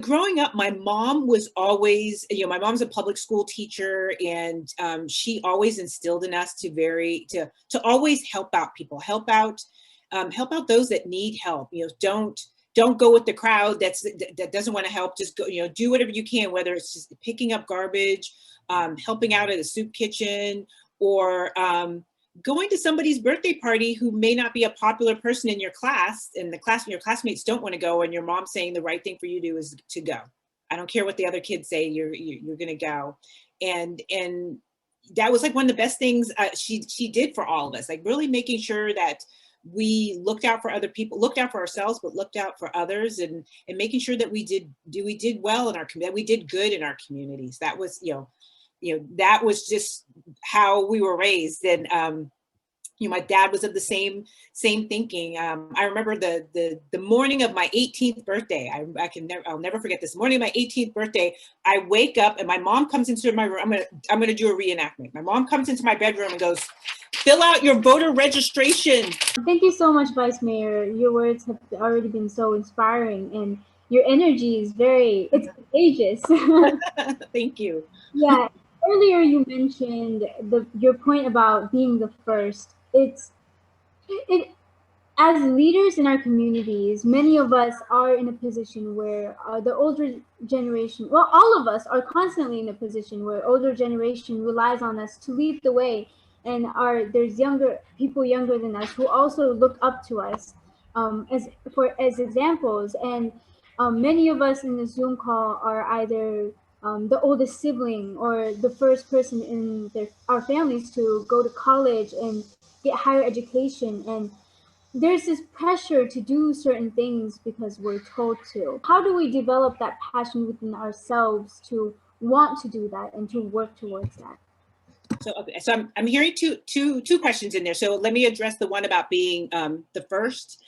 Growing up, my mom was always, my mom's a public school teacher, and she always instilled in us to always help out people, help out those that need help. Don't go with the crowd that doesn't want to help. Just go, do whatever you can, whether it's just picking up garbage, helping out at a soup kitchen, or going to somebody's birthday party who may not be a popular person in your class, and your classmates don't want to go, and your mom's saying the right thing for you to do is to go. I don't care what the other kids say, you're going to go. And that was like one of the best things she did for all of us, like really making sure that we looked out for other people, looked out for ourselves, but looked out for others, and making sure that we did well in our community, we did good in our communities. That was, that was just how we were raised. And my dad was of the same thinking. I remember the morning of my 18th birthday. I'll never forget this morning of my 18th birthday. I wake up and my mom comes into my room. I'm gonna do a reenactment. My mom comes into my bedroom and goes, "Fill out your voter registration." Thank you so much, Vice Mayor. Your words have already been so inspiring, and your energy is it's contagious. Thank you. Yeah. Earlier you mentioned your point about being the first. As leaders in our communities, many of us are in a position where the older generation, well, all of us are constantly in a position where older generation relies on us to lead the way, and there's people younger than us who also look up to us as examples. And many of us in the Zoom call are either the oldest sibling or the first person in our families to go to college and get higher education, and there's this pressure to do certain things because we're told to. How do we develop that passion within ourselves to want to do that and to work towards that? So I'm hearing two questions in there. So let me address the one about being the first,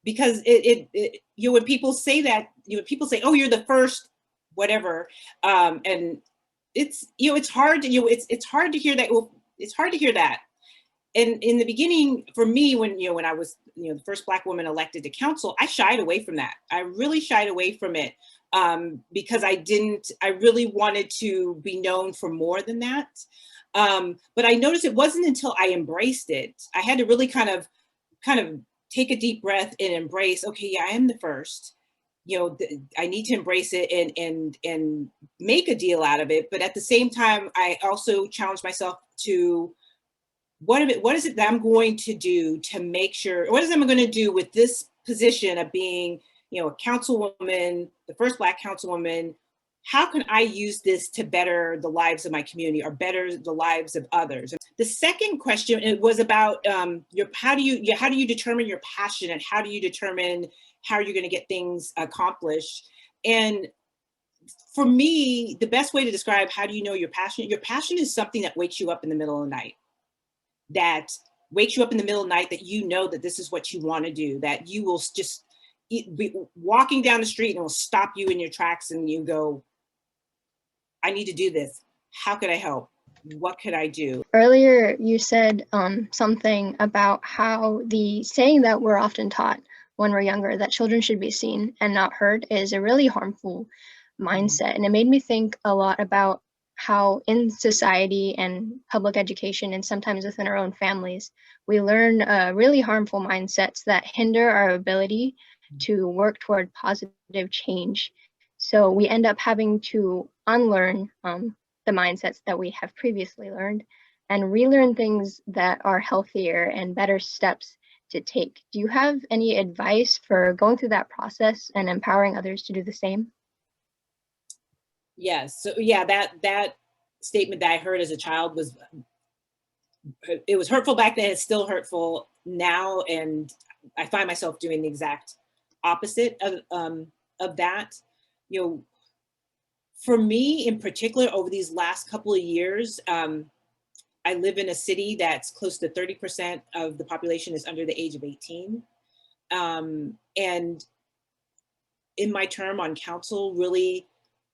because when people say that, people say, "Oh, you're the first," whatever, and it's hard to it's hard to hear that. Well, it's hard to hear that. And in the beginning, for me, when I was the first Black woman elected to council, I shied away from that. I really shied away from it because I really wanted to be known for more than that. But I noticed it wasn't until I embraced it. I had to really kind of take a deep breath and embrace, okay, yeah, I am the first. I need to embrace it and make a deal out of it. But at the same time, I also challenged myself to, what is it that I'm going to do to make sure, what is I'm going to do with this position of being, a councilwoman, the first Black councilwoman? How can I use this to better the lives of my community or better the lives of others? The second question, it was about how do you determine your passion, and how do you determine how you're going to get things accomplished? And for me, the best way to describe how do you know your passion is something that wakes you up in the middle of the night. That wakes you up in the middle of the night, that that this is what you want to do, that you will just be walking down the street and it will stop you in your tracks and you go, I need to do this. How could I help? What could I do? Earlier, you said something about how the saying that we're often taught when we're younger, that children should be seen and not heard, is a really harmful mindset. And it made me think a lot about how in society and public education, and sometimes within our own families, we learn really harmful mindsets that hinder our ability to work toward positive change. So we end up having to unlearn the mindsets that we have previously learned and relearn things that are healthier and better steps to take. Do you have any advice for going through that process and empowering others to do the same? Yes. So yeah, that statement that I heard as a child was hurtful back then. It's still hurtful now, and I find myself doing the exact opposite of that. For me in particular, over these last couple of years, I live in a city that's close to 30% of the population is under the age of 18. And in my term on council, really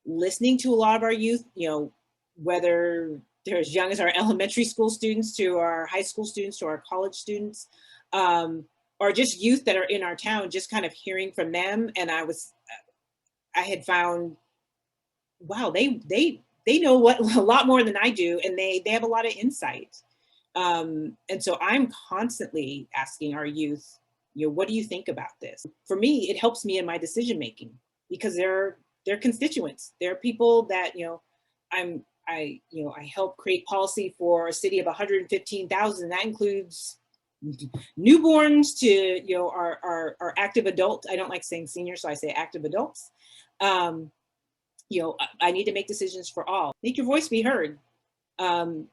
listening to a lot of our youth, whether they're as young as our elementary school students to our high school students to our college students, or just youth that are in our town, just kind of hearing from them. And had found, wow, they know what a lot more than I do, and they have a lot of insight. And so I'm constantly asking our youth, what do you think about this? For me, it helps me in my decision making because they're constituents. They're people that I help create policy for a city of 115,000. That includes newborns to our active adult. I don't like saying seniors, so I say active adults. I need to make decisions for all. Make your voice be heard.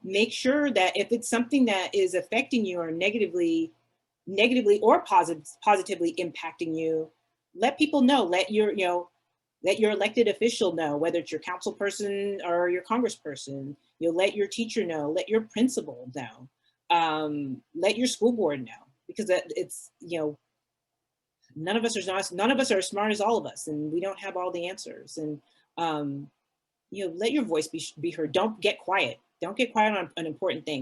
Make sure that if it's something that is affecting you or negatively or positively impacting you, let people know. Let your elected official know, whether it's your council person or your congressperson. Let your teacher know. Let your principal know. Let your school board know, because it's none of us are as smart as all of us, and we don't have all the answers. And let your voice be heard. Don't get quiet. Don't get quiet on important things.